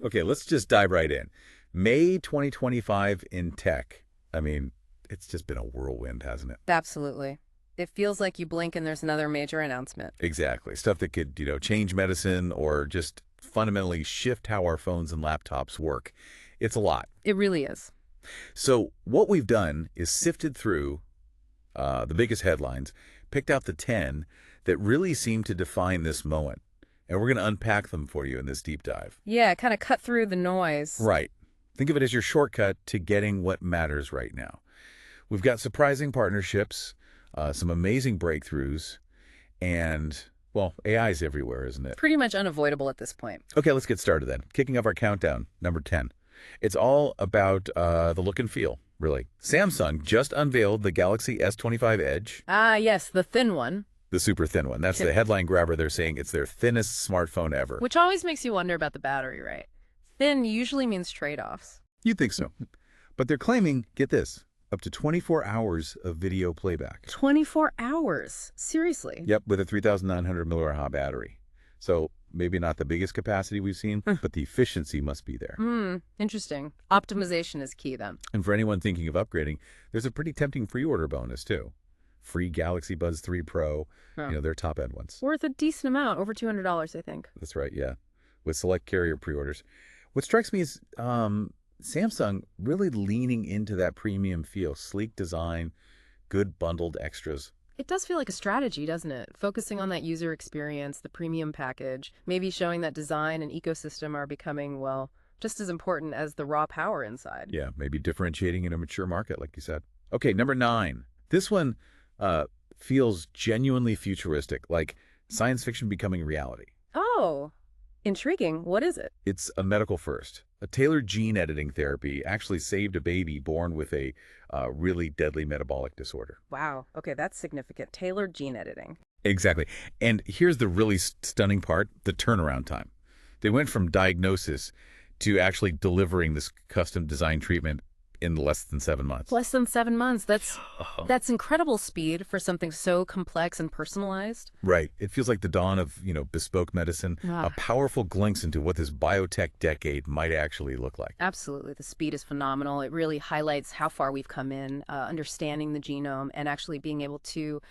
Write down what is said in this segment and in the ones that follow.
Okay, let's just dive right in. May 2025 in tech. I mean, it's just been a whirlwind, hasn't it? Absolutely. It feels like you blink and there's another major announcement. Exactly. Stuff that could, change medicine or just fundamentally shift how our phones and laptops work. It's a lot. It really is. So what we've done is sifted through the biggest headlines, picked out the 10 that really seem to define this moment. And we're going to unpack them for you in this deep dive. Yeah, kind of cut through the noise. Right. Think of it as your shortcut to getting what matters right now. We've got surprising partnerships, some amazing breakthroughs, and, well, AI's everywhere, isn't it? Pretty much unavoidable at this point. Okay, let's get started then. Kicking off our countdown, number 10. It's all about the look and feel, really. Samsung just unveiled the Galaxy S25 Edge. Ah, yes, the thin one. The super thin one. That's the headline grabber. They're saying it's their thinnest smartphone ever. Which always makes you wonder about the battery, right? Thin usually means trade-offs. You'd think so. But they're claiming, get this, up to 24 hours of video playback. 24 hours? Seriously? Yep, with a 3,900 mAh battery. So maybe not the biggest capacity we've seen, but the efficiency must be there. Interesting. Optimization is key then. And for anyone thinking of upgrading, there's a pretty tempting pre-order bonus too. Free Galaxy Buds 3 Pro, they're top-end ones. Worth a decent amount, over $200, I think. That's right, yeah, with select carrier pre-orders. What strikes me is Samsung really leaning into that premium feel, sleek design, good bundled extras. It does feel like a strategy, doesn't it? Focusing on that user experience, the premium package, maybe showing that design and ecosystem are becoming, well, just as important as the raw power inside. Yeah, maybe differentiating in a mature market, like you said. Okay, number 9. This one feels genuinely futuristic, like science fiction becoming reality. Oh, intriguing. What is it? It's a medical first. A tailored gene editing therapy actually saved a baby born with a really deadly metabolic disorder. Wow. Okay, that's significant. Tailored gene editing. Exactly. And here's the really stunning part, the turnaround time. They went from diagnosis to actually delivering this custom design treatment in less than 7 months. Less than 7 months. That's incredible speed for something so complex and personalized. Right. It feels like the dawn of, bespoke medicine, a powerful glimpse into what this biotech decade might actually look like. Absolutely. The speed is phenomenal. It really highlights how far we've come in, understanding the genome and actually being able to,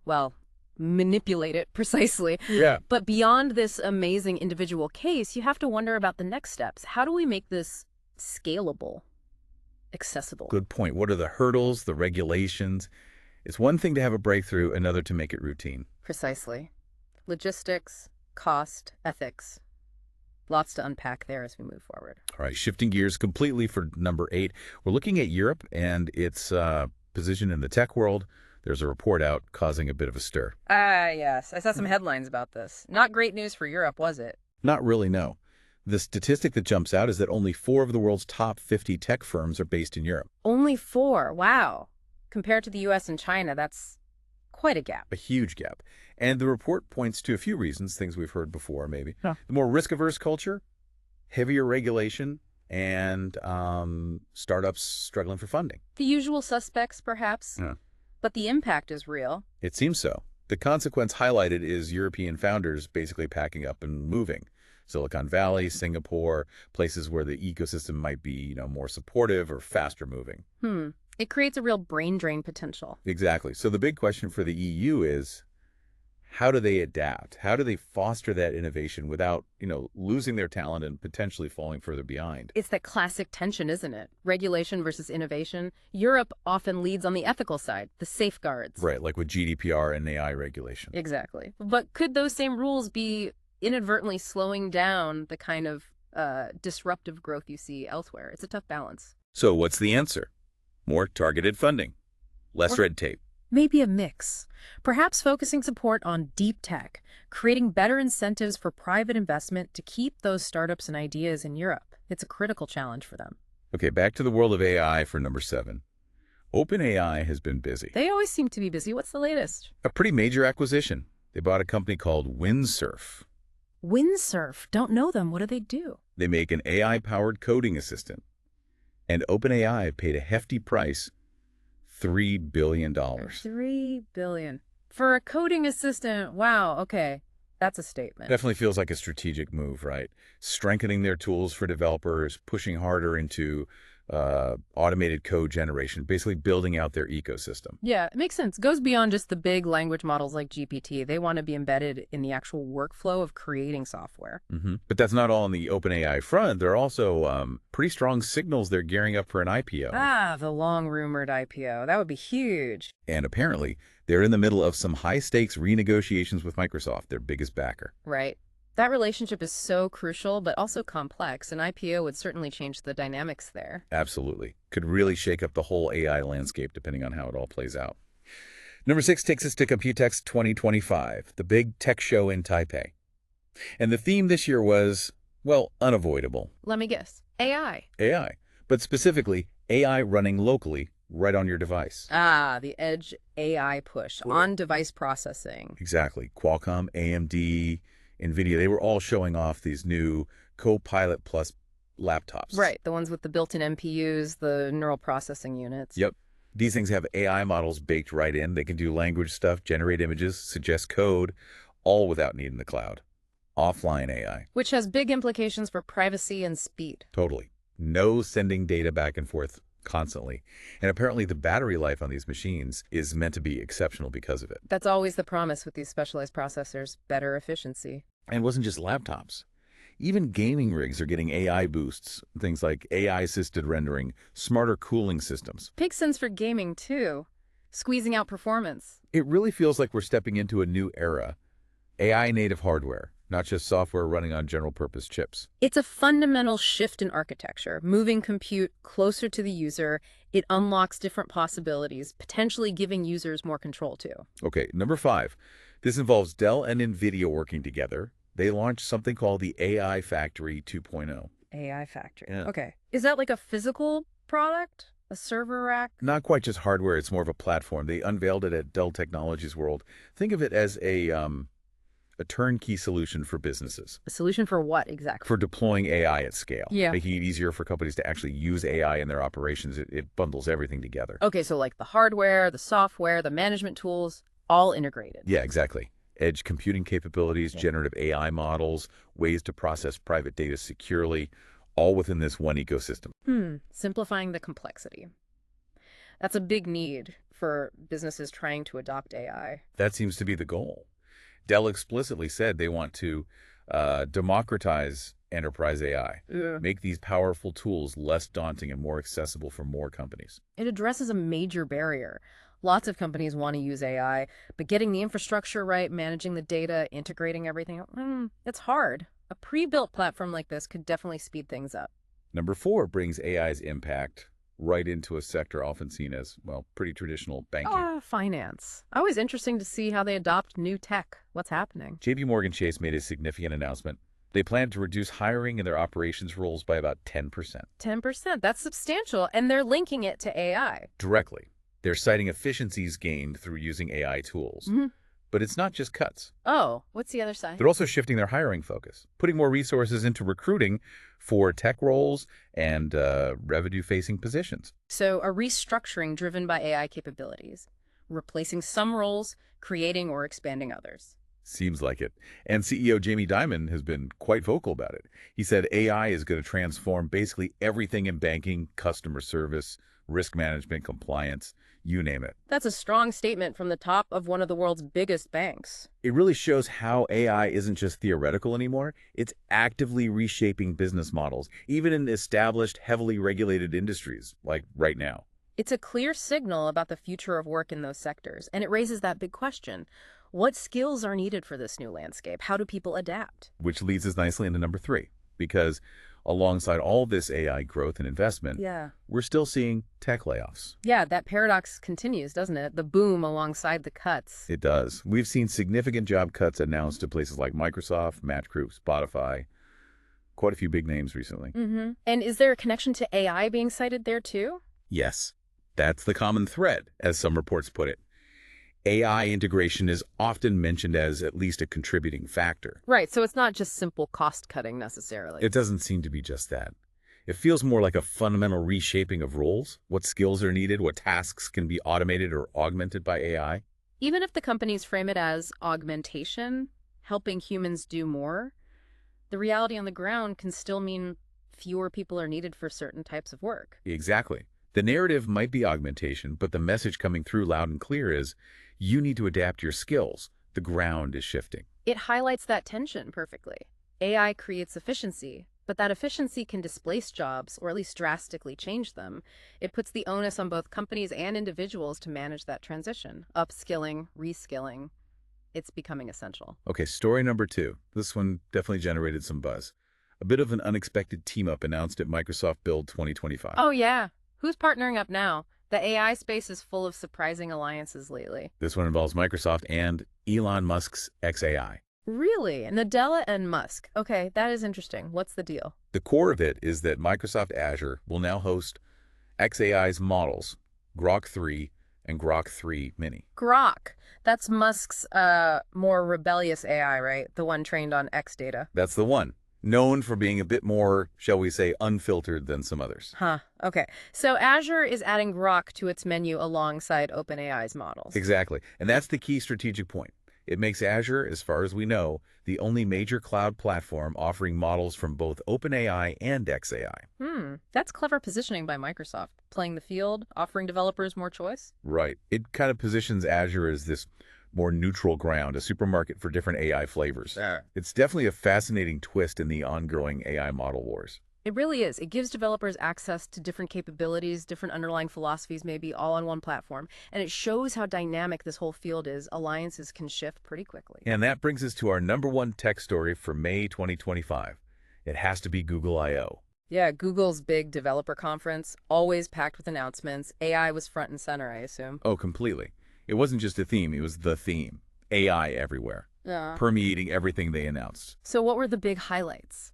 well, manipulate it precisely. Yeah. But beyond this amazing individual case, you have to wonder about the next steps. How do we make this scalable? Accessible. Good point. What are the hurdles, the regulations? It's one thing to have a breakthrough, another to make it routine. Precisely. Logistics, cost, ethics. Lots to unpack there as we move forward. All right, shifting gears completely for number 8. We're looking at Europe and its position in the tech world. There's a report out causing a bit of a stir. Yes. I saw some headlines about this. Not great news for Europe, was it? Not really, no. The statistic that jumps out is that only 4 of the world's top 50 tech firms are based in Europe. Only 4. Wow. Compared to the U.S. and China, that's quite a gap. A huge gap. And the report points to a few reasons, things we've heard before maybe. Huh. The more risk-averse culture, heavier regulation, and startups struggling for funding. The usual suspects, perhaps. Yeah. But the impact is real. It seems so. The consequence highlighted is European founders basically packing up and moving. Silicon Valley, Singapore, places where the ecosystem might be, more supportive or faster moving. It creates a real brain drain potential. Exactly. So the big question for the EU is, how do they adapt? How do they foster that innovation without, losing their talent and potentially falling further behind? It's that classic tension, isn't it? Regulation versus innovation. Europe often leads on the ethical side, the safeguards. Right, like with GDPR and AI regulation. Exactly. But could those same rules be inadvertently slowing down the kind of disruptive growth you see elsewhere? It's a tough balance. So what's the answer? More targeted funding, less red tape. Maybe a mix. Perhaps focusing support on deep tech, creating better incentives for private investment to keep those startups and ideas in Europe. It's a critical challenge for them. Okay, back to the world of AI for number 7. OpenAI has been busy. They always seem to be busy. What's the latest? A pretty major acquisition. They bought a company called Windsurf. Windsurf. Don't know them. What do they do? They make an AI-powered coding assistant. And OpenAI paid a hefty price, $3 billion. $3 billion. For a coding assistant. Wow. Okay. That's a statement. Definitely feels like a strategic move, right? Strengthening their tools for developers, pushing harder into automated code generation, basically building out their ecosystem. Yeah, it makes sense. Goes beyond just the big language models like GPT. They want to be embedded in the actual workflow of creating software. But that's not all on the OpenAI front. There are also pretty strong signals they're gearing up for an IPO. Ah, the long-rumored IPO. That would be huge. And apparently, they're in the middle of some high-stakes renegotiations with Microsoft, their biggest backer. Right. That relationship is so crucial, but also complex. An IPO would certainly change the dynamics there. Absolutely. Could really shake up the whole AI landscape depending on how it all plays out. Number 6 takes us to Computex 2025, the big tech show in Taipei. And the theme this year was, well, unavoidable. Let me guess. AI. AI. But specifically, AI running locally right on your device. Ah, the edge AI push, on-device processing. Exactly. Qualcomm, AMD, NVIDIA, they were all showing off these new Copilot Plus laptops. Right, the ones with the built-in NPUs, the neural processing units. Yep. These things have AI models baked right in. They can do language stuff, generate images, suggest code, all without needing the cloud. Offline AI. Which has big implications for privacy and speed. Totally. No sending data back and forth constantly. And apparently the battery life on these machines is meant to be exceptional because of it. That's always the promise with these specialized processors, better efficiency. And it wasn't just laptops. Even gaming rigs are getting AI boosts, things like AI-assisted rendering, smarter cooling systems. Makes sense for gaming, too. Squeezing out performance. It really feels like we're stepping into a new era. AI-native hardware, not just software running on general-purpose chips. It's a fundamental shift in architecture, moving compute closer to the user. It unlocks different possibilities, potentially giving users more control, too. Okay, number 5. This involves Dell and NVIDIA working together. They launched something called the AI Factory 2.0. AI Factory. Yeah. Okay. Is that like a physical product? A server rack? Not quite just hardware, it's more of a platform. They unveiled it at Dell Technologies World. Think of it as a turnkey solution for businesses. A solution for what exactly? For deploying AI at scale. Yeah. Making it easier for companies to actually use AI in their operations. It bundles everything together. Okay, so like the hardware, the software, the management tools, all integrated. Yeah, exactly. Edge computing capabilities, Yeah. generative AI models, ways to process private data securely, all within this one ecosystem. Simplifying the complexity. That's a big need for businesses trying to adopt AI. That seems to be the goal. Dell explicitly said they want to democratize enterprise AI, make these powerful tools less daunting and more accessible for more companies. It addresses a major barrier. Lots of companies want to use AI, but getting the infrastructure right, managing the data, integrating everything, it's hard. A pre-built platform like this could definitely speed things up. Number 4 brings AI's impact right into a sector often seen as, well, pretty traditional banking. Finance. Always interesting to see how they adopt new tech. What's happening? JP Morgan Chase made a significant announcement. They plan to reduce hiring in their operations roles by about 10%. 10%. That's substantial, and they're linking it to AI. Directly. They're citing efficiencies gained through using AI tools. But it's not just cuts. Oh, what's the other side? They're also shifting their hiring focus, putting more resources into recruiting for tech roles and revenue-facing positions. So a restructuring driven by AI capabilities, replacing some roles, creating or expanding others. Seems like it. And CEO Jamie Dimon has been quite vocal about it. He said AI is going to transform basically everything in banking, customer service, risk management, compliance, you name it. That's a strong statement from the top of one of the world's biggest banks. It really shows how AI isn't just theoretical anymore. It's actively reshaping business models, even in established, heavily regulated industries, like right now. It's a clear signal about the future of work in those sectors, and it raises that big question. What skills are needed for this new landscape? How do people adapt? Which leads us nicely into number 3, because alongside all this AI growth and investment, we're still seeing tech layoffs. Yeah, that paradox continues, doesn't it? The boom alongside the cuts. It does. We've seen significant job cuts announced to places like Microsoft, Match Group, Spotify, quite a few big names recently. And is there a connection to AI being cited there too? Yes, that's the common thread, as some reports put it. AI integration is often mentioned as at least a contributing factor. Right, so it's not just simple cost cutting necessarily. It doesn't seem to be just that. It feels more like a fundamental reshaping of roles, what skills are needed, what tasks can be automated or augmented by AI. Even if the companies frame it as augmentation, helping humans do more, the reality on the ground can still mean fewer people are needed for certain types of work. Exactly. The narrative might be augmentation, but the message coming through loud and clear is you need to adapt your skills. The ground is shifting. It highlights that tension perfectly. AI creates efficiency, but that efficiency can displace jobs or at least drastically change them. It puts the onus on both companies and individuals to manage that transition. Upskilling, reskilling, it's becoming essential. Okay, story number 2. This one definitely generated some buzz. A bit of an unexpected team-up announced at Microsoft Build 2025. Oh yeah, who's partnering up now? The AI space is full of surprising alliances lately. This one involves Microsoft and Elon Musk's xAI. Really? Nadella and Musk. Okay, that is interesting. What's the deal? The core of it is that Microsoft Azure will now host xAI's models, Grok 3 and Grok 3 Mini. Grok. That's Musk's more rebellious AI, right? The one trained on X data. That's the one, known for being a bit more, shall we say, unfiltered than some others. Huh. Okay. So Azure is adding Grok to its menu alongside OpenAI's models. Exactly. And that's the key strategic point. It makes Azure, as far as we know, the only major cloud platform offering models from both OpenAI and xAI. That's clever positioning by Microsoft. Playing the field, offering developers more choice. Right. It kind of positions Azure as this more neutral ground, a supermarket for different AI flavors. It's definitely a fascinating twist in the ongoing AI model wars. It really is. It gives developers access to different capabilities, different underlying philosophies, maybe all on one platform. And it shows how dynamic this whole field is. Alliances can shift pretty quickly. And that brings us to our number 1 tech story for May 2025. It has to be Google I/O. Yeah, Google's big developer conference, always packed with announcements. AI was front and center, I assume. Oh, completely. It wasn't just a theme, it was the theme. AI everywhere, Yeah. permeating everything they announced. So what were the big highlights?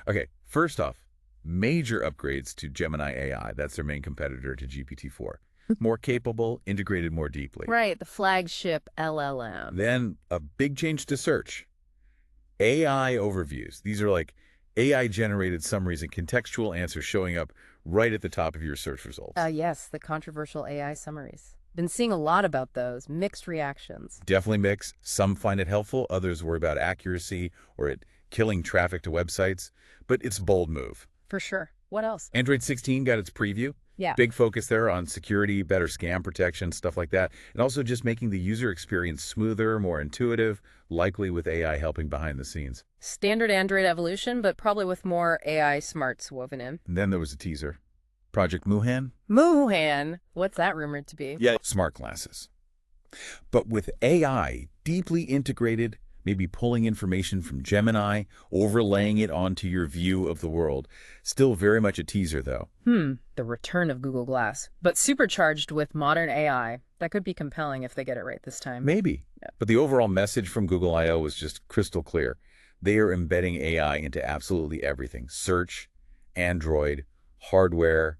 Okay, first off, major upgrades to Gemini AI. That's their main competitor to GPT-4. More capable, integrated more deeply. Right, the flagship LLM. Then a big change to search. AI overviews. These are like AI-generated summaries and contextual answers showing up right at the top of your search results. Yes, the controversial AI summaries. Been seeing a lot about those, mixed reactions. Definitely mixed. Some find it helpful, others worry about accuracy or it killing traffic to websites. But it's a bold move. For sure. What else? Android 16 got its preview. Yeah. Big focus there on security, better scam protection, stuff like that. And also just making the user experience smoother, more intuitive, likely with AI helping behind the scenes. Standard Android evolution, but probably with more AI smarts woven in. And then there was a teaser. Project Muhan? Muhan. What's that rumored to be? Yeah. Smart glasses. But with AI deeply integrated, maybe pulling information from Gemini, overlaying it onto your view of the world. Still very much a teaser, though. The return of Google Glass, but supercharged with modern AI. That could be compelling if they get it right this time. Maybe. Yeah. But the overall message from Google I/O was just crystal clear. They are embedding AI into absolutely everything. Search, Android, hardware,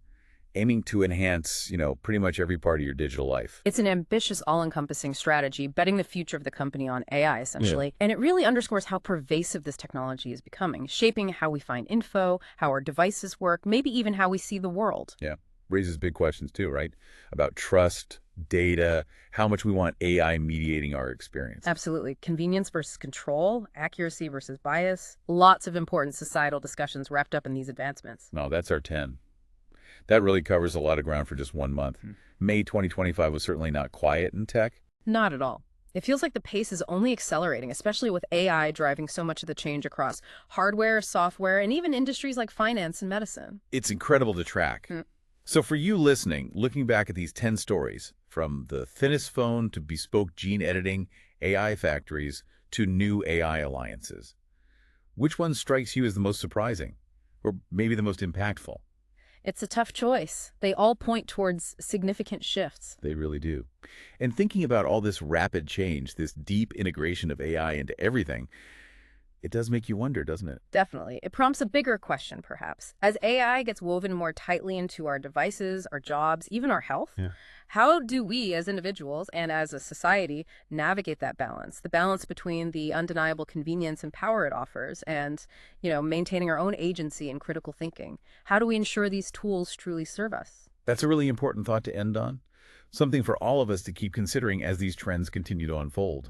aiming to enhance, pretty much every part of your digital life. It's an ambitious, all-encompassing strategy, betting the future of the company on AI, essentially. And it really underscores how pervasive this technology is becoming, shaping how we find info, how our devices work, maybe even how we see the world. Yeah. Raises big questions too, right? About trust, data, how much we want AI mediating our experience. Absolutely. Convenience versus control, accuracy versus bias. Lots of important societal discussions wrapped up in these advancements. No, that's our 10. That really covers a lot of ground for just 1 month. May 2025 was certainly not quiet in tech. Not at all. It feels like the pace is only accelerating, especially with AI driving so much of the change across hardware, software, and even industries like finance and medicine. It's incredible to track. So for you listening, looking back at these 10 stories, from the thinnest phone to bespoke gene editing, AI factories, to new AI alliances, which one strikes you as the most surprising, or maybe the most impactful? It's a tough choice. They all point towards significant shifts. They really do. And thinking about all this rapid change, this deep integration of AI into everything, it does make you wonder, doesn't it? Definitely. It prompts a bigger question, perhaps. As AI gets woven more tightly into our devices, our jobs, even our health, how do we as individuals and as a society navigate that balance? The balance between the undeniable convenience and power it offers and, maintaining our own agency and critical thinking. How do we ensure these tools truly serve us? That's a really important thought to end on. Something for all of us to keep considering as these trends continue to unfold.